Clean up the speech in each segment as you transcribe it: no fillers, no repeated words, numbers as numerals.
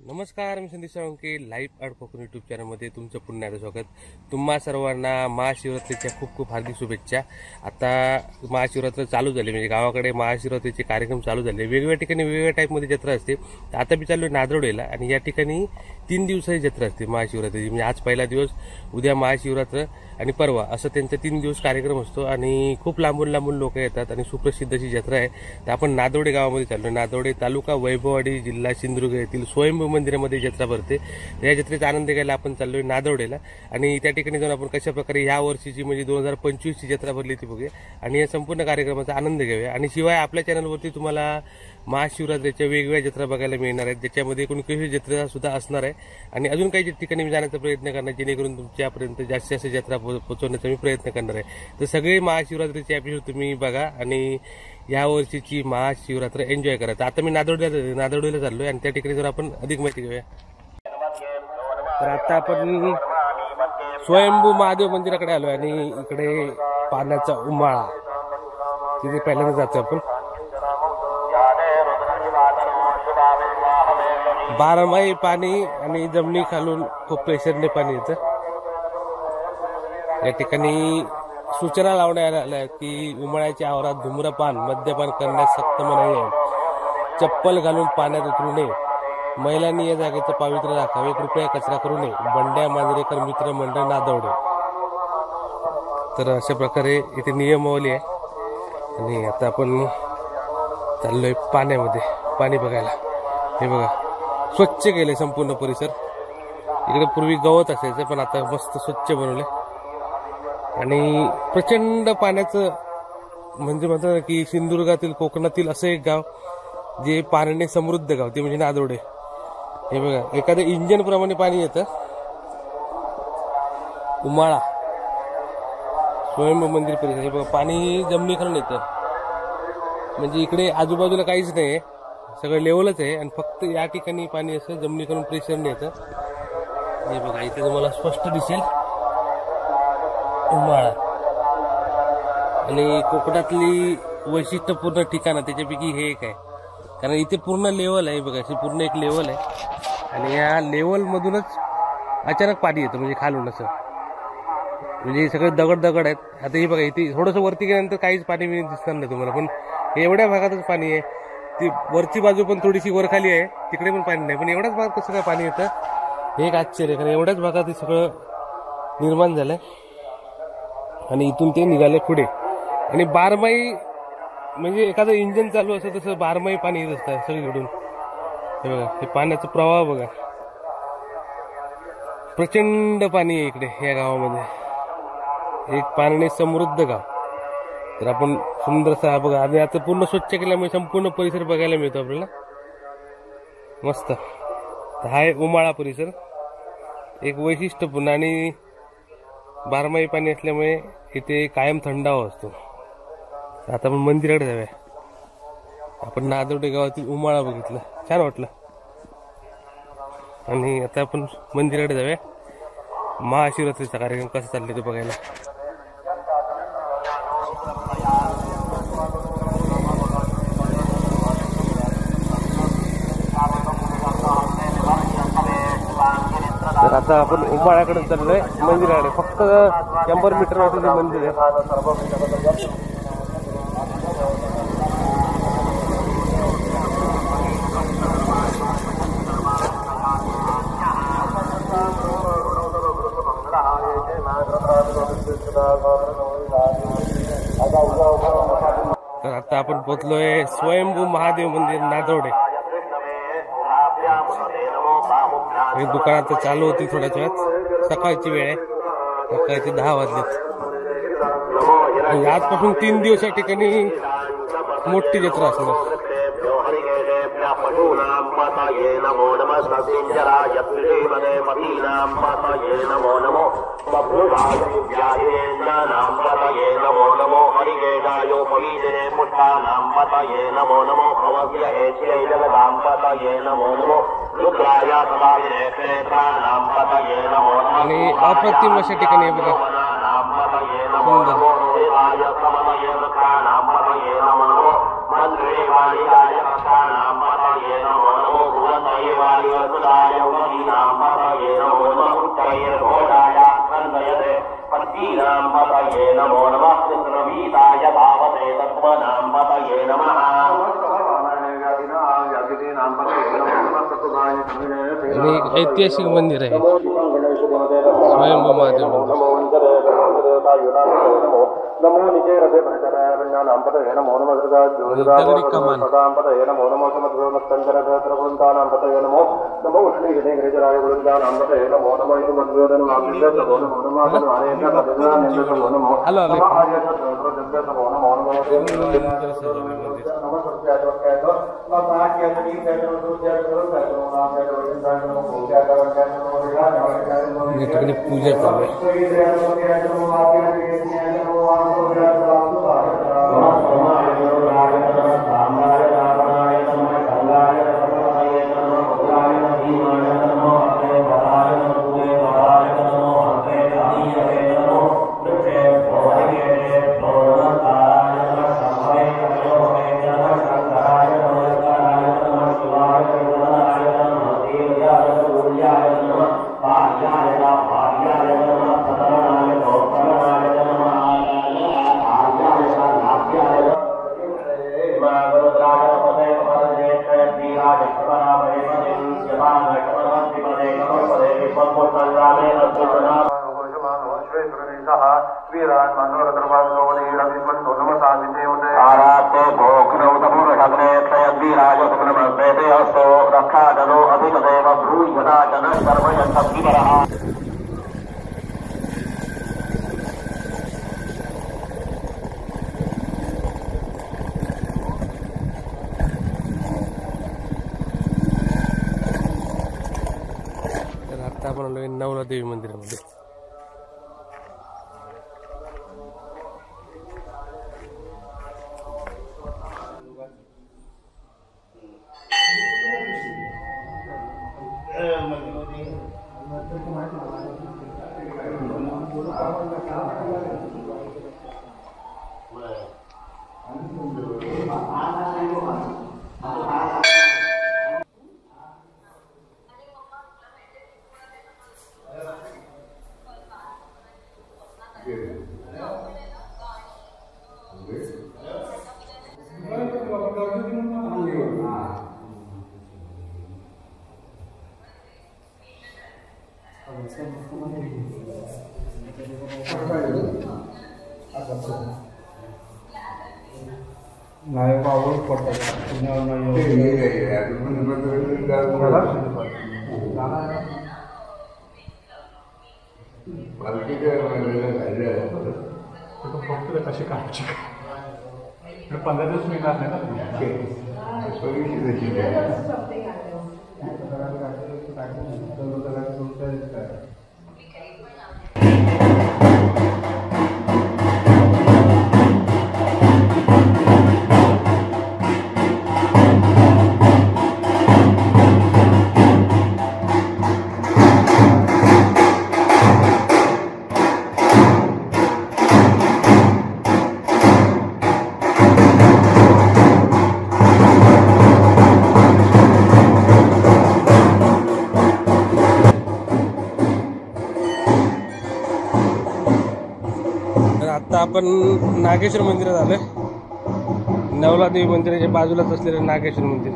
नमस्कार, मी संदेश Salunkhe. Live art Konkan YouTube चॅनलमध्ये तुमचं पुन्हा एकदा स्वागत. तुम्हा सर्वांना महाशिवरात्रीच्या खूप खूप हार्दिक शुभेच्छा. आता महाशिवरात्र चालू झाली, म्हणजे गावाकडे महाशिवरात्रीचे कार्यक्रम चालू झाले. वेगवेगळ्या ठिकाणी वेगवेगळ्या टाईपमध्ये जत्रा असते. आता मी चाललो नादरोडेला आणि या ठिकाणी 3 दिवसाची जत्रा असते महाशिवरात्रीची. म्हणजे आज पहिला दिवस, उद्या महाशिवरात्र आणि परवा असं त्यांचा 3 दिवस कार्यक्रम असतो आणि खूप लांबून लांबून लोक येतात आणि सुप्रसिद्ध अशी जत्रा आहे. तर आपण नादरोडे गावामध्ये चाललो. नादरोडे तालुका वैभववाडी, जिल्हा सिंधुदुर्ग येथील स्वयंभू मंदिरामध्ये जत्रा भरते. या जत्रेचा आनंद घ्यायला आपण चाललोय नादरोडेला आणि त्या ठिकाणी जाऊन आपण कशा प्रकारे या वर्षीची म्हणजे 2025ची जत्रा भरली ती बघूया आणि या संपूर्ण कार्यक्रमाचा आनंद घेऊया. आणि शिवाय आपल्या चॅनलवरती तुम्हाला महाशिवरात्रीच्या वेगवेगळ्या जत्रा बघायला मिळणार आहेत, ज्याच्यामध्ये कुणकेश्वर जत्रा सुद्धा असणार आहे आणि अजून काही ठिकाणी मी जाण्याचा प्रयत्न करणार, जेणेकरून तुमच्यापर्यंत जास्तीत जास्त जत्रा पोहोचवण्याचा मी प्रयत्न करणार आहे. तर सगळे महाशिवरात्रीचे एपिसोड तुम्ही बघा आणि या वर्षीची महाशिवरात्र एन्जॉय करा. तर आता मी नादरोडेला चाललोय आणि त्या ठिकाणी जर आपण अधिक माहिती घेऊया. तर आता आपण स्वयंभू महादेव मंदिराकडे आलोय आणि इकडे पाण्याचा उमाळा तिथे पहिल्यांदा जातो आपण. 12 पाणी आणि जमिनी खालून खूप प्रेशरने पाणी येतं. या ठिकाणी सूचना लावण्यात आल्या की उमाळ्याच्या आवारात धूम्रपान मद्यपान करण्यास सक्त मनाई आहे. चप्पल घालून पाण्यात उतरू नये. महिलांनी या जागेचं पावित्र्य राखावे. कृपया कचरा करू नये. बंड्या मांजरेकर मित्र मंडळ नादरोडे. तर अशा प्रकारे इथे नियमावली आहे आणि आता आपण चाललोय पाण्यामध्ये पाणी बघायला. हे बघा, स्वच्छ केले संपूर्ण परिसर. इकडे पूर्वी गवत असायचं पण आता मस्त स्वच्छ बनवले आणि प्रचंड पाण्याचं म्हणजे म्हणतात की सिंधुदुर्गातील कोकणातील असं एक गाव जे पाण्याने समृद्ध गाव, ते म्हणजे नादरोडे. हे बघा, एखाद्या इंजिन प्रमाणे पाणी येतं. उमाळा स्वयंभू मंदिर परिसर. हे बघा, पाणी जमिनी खालून येतं. म्हणजे इकडे आजूबाजूला काहीच नाही, सगळं लेवलच आहे आणि फक्त या ठिकाणी पाणी असं जमिनीकडून प्रेशरने येतं. हे बघा, इथे तुम्हाला स्पष्ट दिसेल उमाळा. आणि कोकणातली वैशिष्ट्यपूर्ण ठिकाणं त्याच्यापैकी हे एक आहे, कारण इथे पूर्ण लेवल आहे. बघा, अशी पूर्ण एक लेवल आहे आणि या लेवल मधूनच अचानक पाणी येतं, म्हणजे खालून असं. म्हणजे सगळे दगड आहेत. आता हे बघा, इथे थोडंसं वरती गेल्यानंतर काहीच पाणी दिसणार नाही तुम्हाला, पण एवढ्या भागातच पाणी आहे. ती वरची बाजू पण थोडीशी वर खाली आहे, तिकडे पण पाणी नाही, पण एवढ्याच भागात कसं काय पाणी येतं हे एक आश्चर्य, कारण एवढ्याच भागात हे सगळं निर्माण झालंय आणि इथून ते निघाले पुढे. आणि 12 म्हणजे एखादं इंजिन चालू असतं तसं 12 पाणी येत असतं सगळीकडून. हे बघा, हे पाण्याचा प्रवाह बघा, प्रचंड पाणी आहे इकडे या गावामध्ये. एक पाण्याने समृद्ध गाव. तर आपण सुंदरसा बघा, आणि आता पूर्ण स्वच्छ केल्यामुळे संपूर्ण परिसर बघायला मिळतो आपल्याला मस्त. हा आहे उमाळा परिसर, एक वैशिष्ट्यपूर्ण आणि 12 पाणी असल्यामुळे इथे कायम थंडावा असतो. आता आपण मंदिराकडे जाऊया. आपण नादरोडे गावातील उमाळा बघितला, छान वाटलं. आणि आता आपण मंदिराकडे जाऊया. महाशिवरात्रीचा कार्यक्रम कसा चाललाय तो बघायला. तर आता आपण उमाळ्याकडे चाललोय मंदिराकडे. फक्त 100 मीटरवरती मंदिर आहे. तर आता आपण पोहोचलोय स्वयंभू महादेव मंदिर नादरोडे. ही दुकान आता चालू होती थोड्याच वेळात. सकाळची वेळ आहे, सकाळचे 10 वाजलेत. आजपासून 3 दिवस या ठिकाणी मोठी जत्रा असणार. आणि अप्रतिम अशा ठिकाणी बघा, सुंदर. एक ऐतिहासिक मंदिर आहे स्वयंभू महादेव मंदिर. दगडी कमान. ठिकाणी पूजा चालू आहे. आता आपण आलोय नवला देवी मंदिरामध्ये. नायक आवड पडतात कशी काढायची 15 दिवस मिळणार नाही ना. आता आपण नागेश्वर मंदिरात आलोय. नवला देवी मंदिराच्या बाजूलाच असलेलं नागेश्वर मंदिर.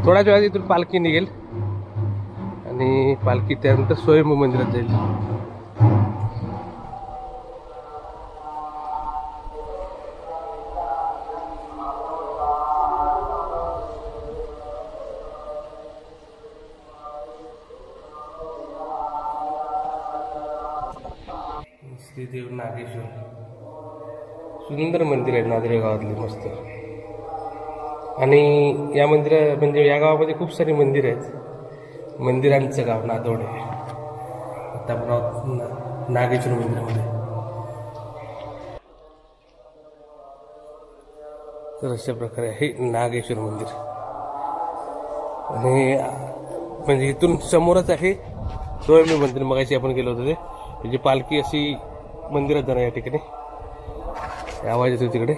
थोड्याच वेळात इथून पालखी निघेल आणि पालखी त्यानंतर स्वयंभू मंदिरात जाईल. श्रीदेव नागेश्वर सुंदर मंदिर आहे नांदरे गावातली मस्त. आणि या मंदिरा म्हणजे या गावामध्ये खूप सारी मंदिर आहेत. मंदिरांचं गाव नादोड आहे. आता आपण नागेश्वर मंदिरामध्ये. तर अशा प्रकारे आहे नागेश्वर मंदिर. आणि म्हणजे इथून समोरच आहे स्वयंभू मंदिर. मगाशी आपण गेलो होतो ते म्हणजे पालखी अशी मंदिरात जाणार. या ठिकाणी आवाज येतो तिकडे.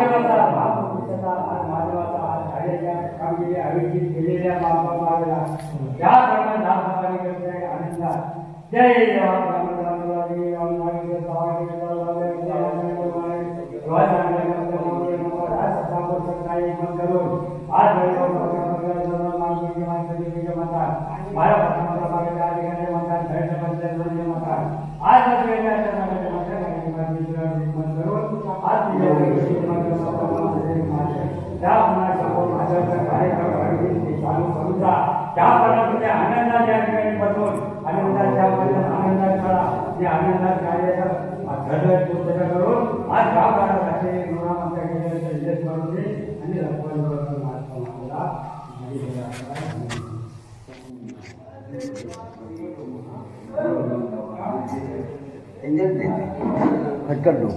महादेवाचा महापुरुषाचा आज महादेवाचा आज झालेल्या कामगिरी आयोजित केलेल्या महामार्गाला त्याप्रमाणे धामधमाने करत आहे आनंदात. जय देवा ब्रह्मदेवादेवी रामनारायण स्वामी त्या पदार्थाने आनंदाच्या ठिकाणी बसवून आनंदाच्या आनंदात करा जे आनंदात कार्याचा पूर्ण करून आज गावगाडासाठी नवरामाच्या केलेल्या यश करून दे आणि खटखट दो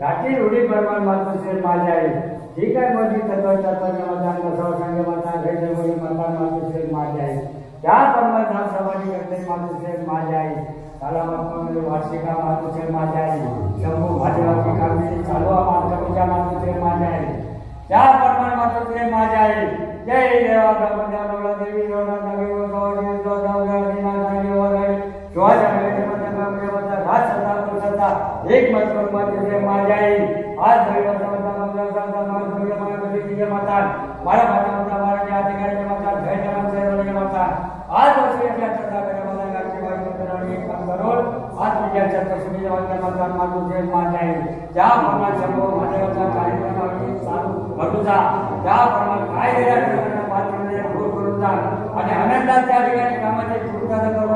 राठी रूढी परमान मातृश्रेय माझे आहे जे काय माझी तत्वाचार्य मतदान बसव संघ मतदान रैतवरी मतदान मातृश्रेय माझे आहे त्या परमाधाम समाधी करते मातृश्रेय माझे आहे कालामात्मामध्ये वार्षिका मातृश्रेय माझे आहे शंभू महादेवाची कामगिरी चालवा मातृच्या मातृश्रेय माझे आहे त्या परमान मातृश्रेय माझे आहे. जय देवा ब्रह्मदेवा देवी एक मात्र माझ्या आई आज मतात मला माझ्या महाराजा अधिकाऱ्याच्या मतात भैरवांच्या मतात आज आज विजयाच्या मतात मातृ माझ्या आई ज्याप्रमाणे सर्व महादेवाचा कार्यक्रम चालू घडूचा त्याप्रमाणे काय दूर करून जा आणि आनंदाच्या ठिकाणी कामाची पूर्तता करून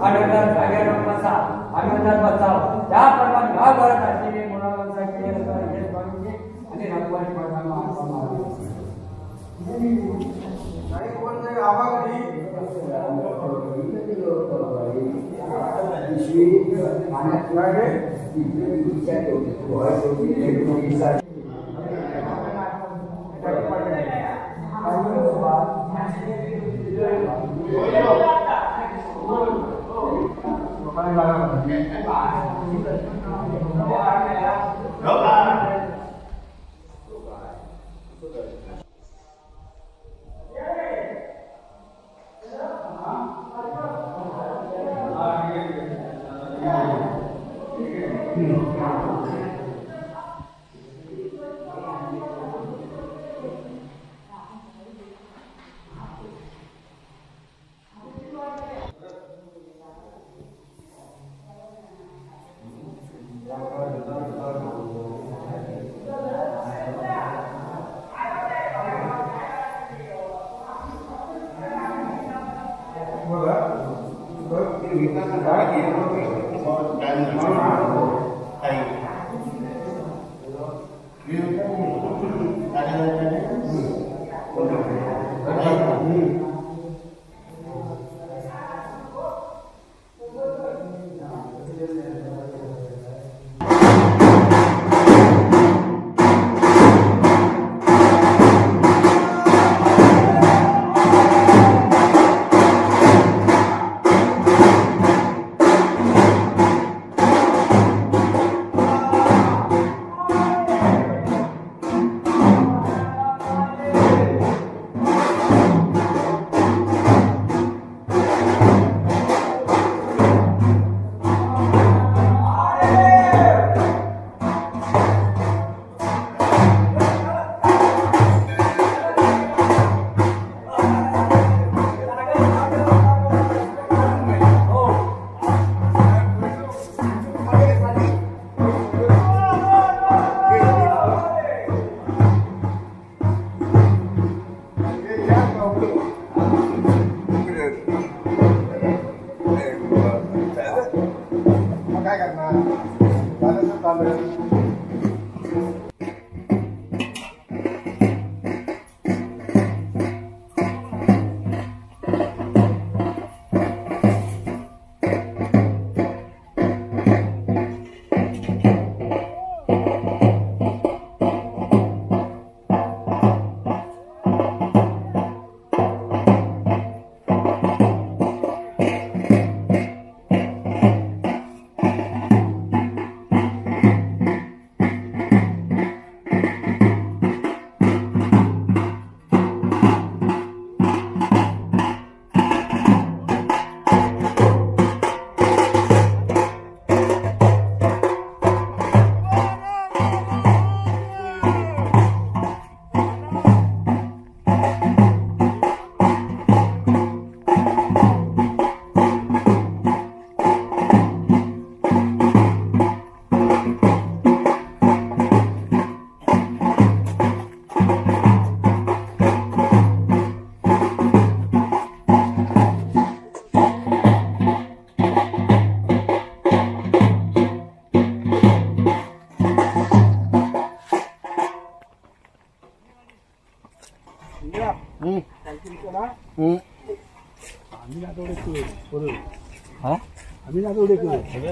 आनंदात जागेवर बसा आनंदात बसाव त्याप्रमाणे गावभरात असलेली मुलांचा केलेलं आणि रंगवाणी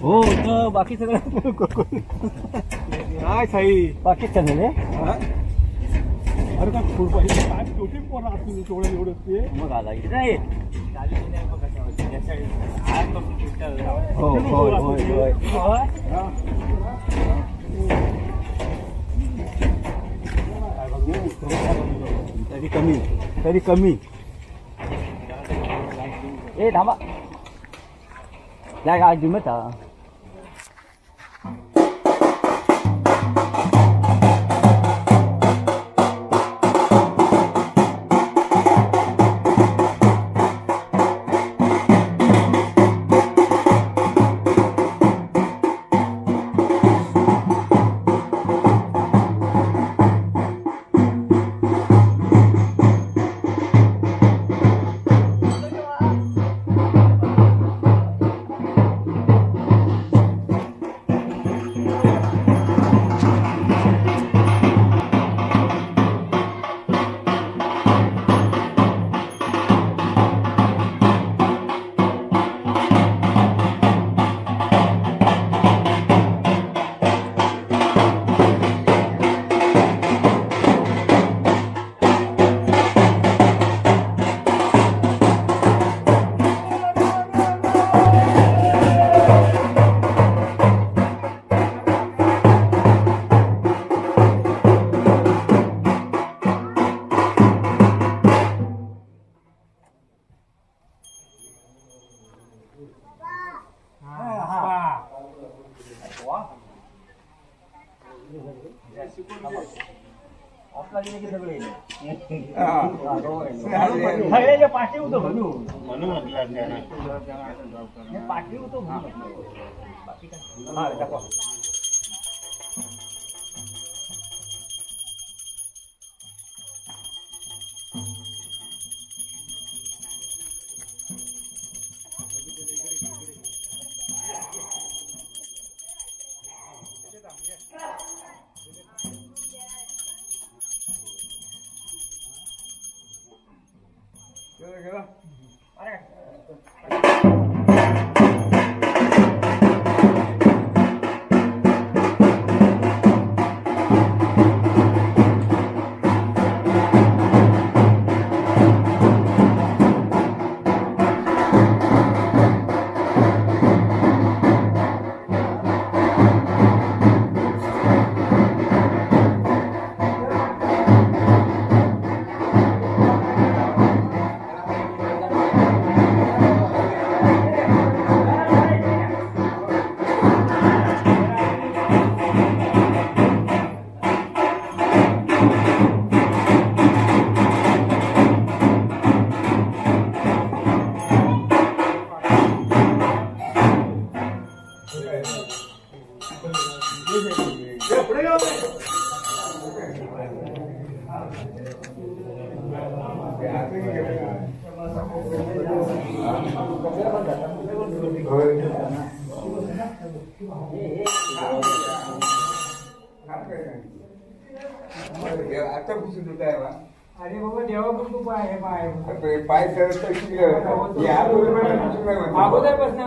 हो तर बाकी सगळं काय साई पाकिस्तान आहे अरे काय फुल पाहिजे काय छोटी पोरं असतील तेवढं एवढं ते मग आला इथे नाही हो होय होय होय तरी कमी ए थांबा काय आज जिमत सगळ्याच्या पाठी होतो म्हणून पाठी होतो बाकी काय आता कुठे लुटायला अरे बाबा देवापुरतं पाय हे पाय पाय करत अगोदरपासून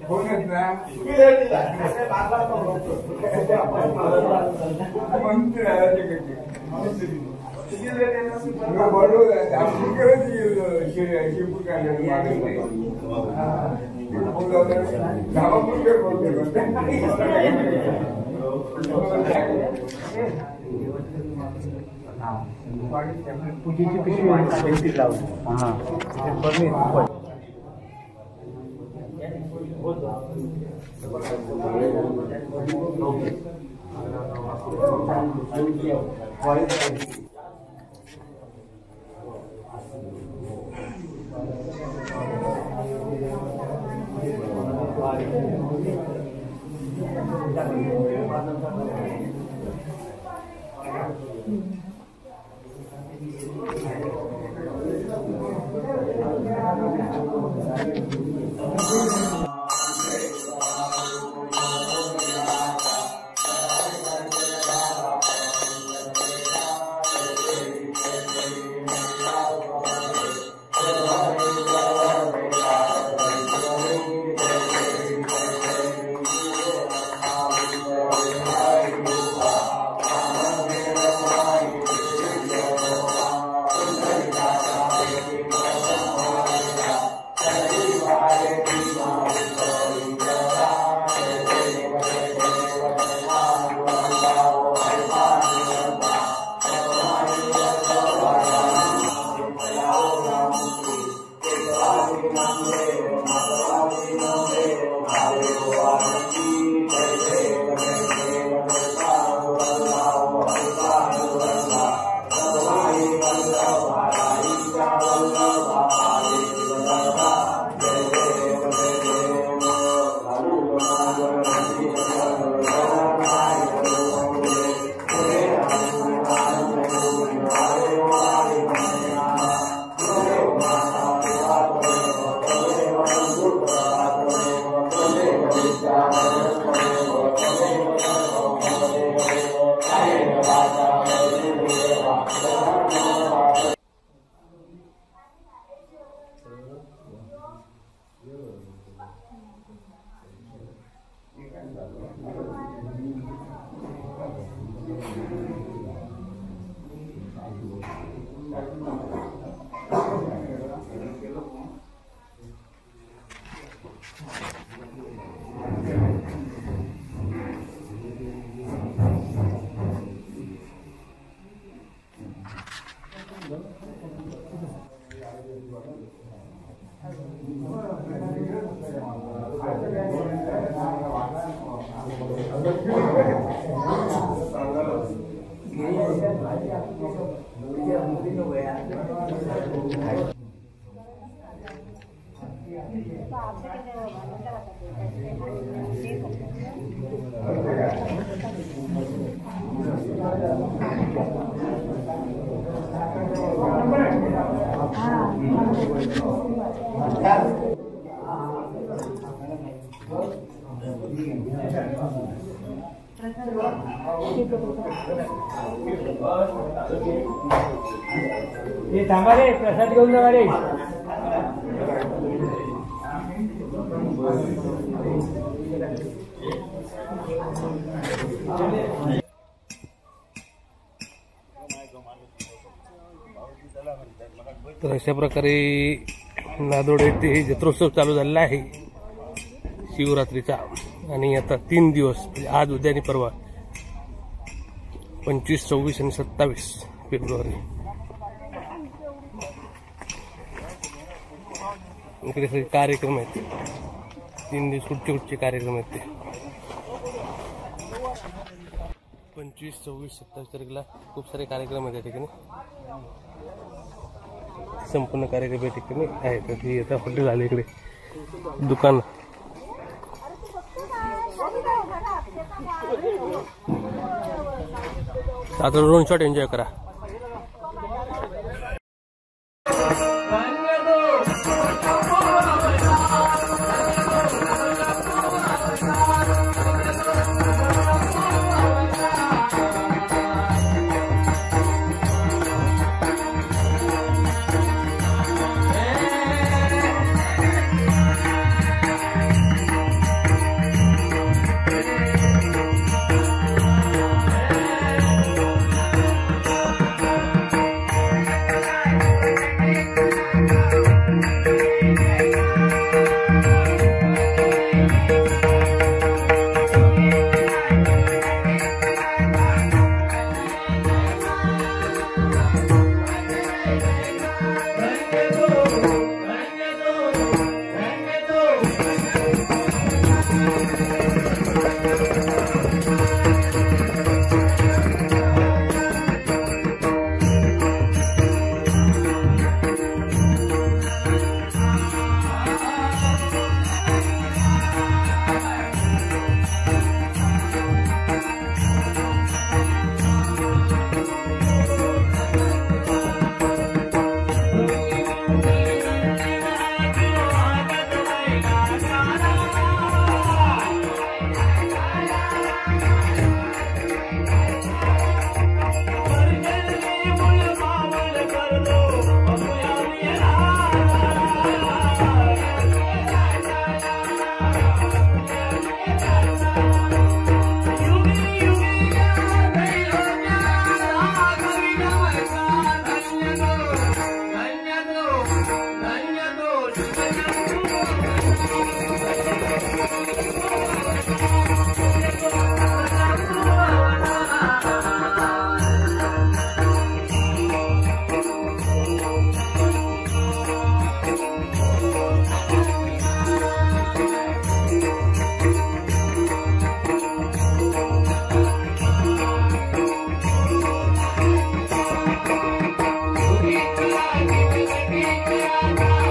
होणच ना मंत्री बरोबर आपण करत शिपूर पूजेची पिशवी लावली हे थांबा रे, प्रसाद घेऊन जा रे. तर अशा प्रकारे नादोड येथे जत्रोत्सव चालू झालेला आहे शिवरात्रीचा. आणि आता 3 दिवस म्हणजे आज, उद्या आणि परवा 25, 26 आणि 27 फेब्रुवारी इकडे सगळे कार्यक्रम आहेत. 3 दिवस कुठचे कार्यक्रम आहेत ते 25, 26, 27 तारखेला खूप सारे कार्यक्रम आहेत या ठिकाणी. संपूर्ण कार्यक्रम या ठिकाणी आहेत. तर ही आता हॉटेल आले इकडे दुकान. आता 2 शॉट एन्जॉय करा. Yeah.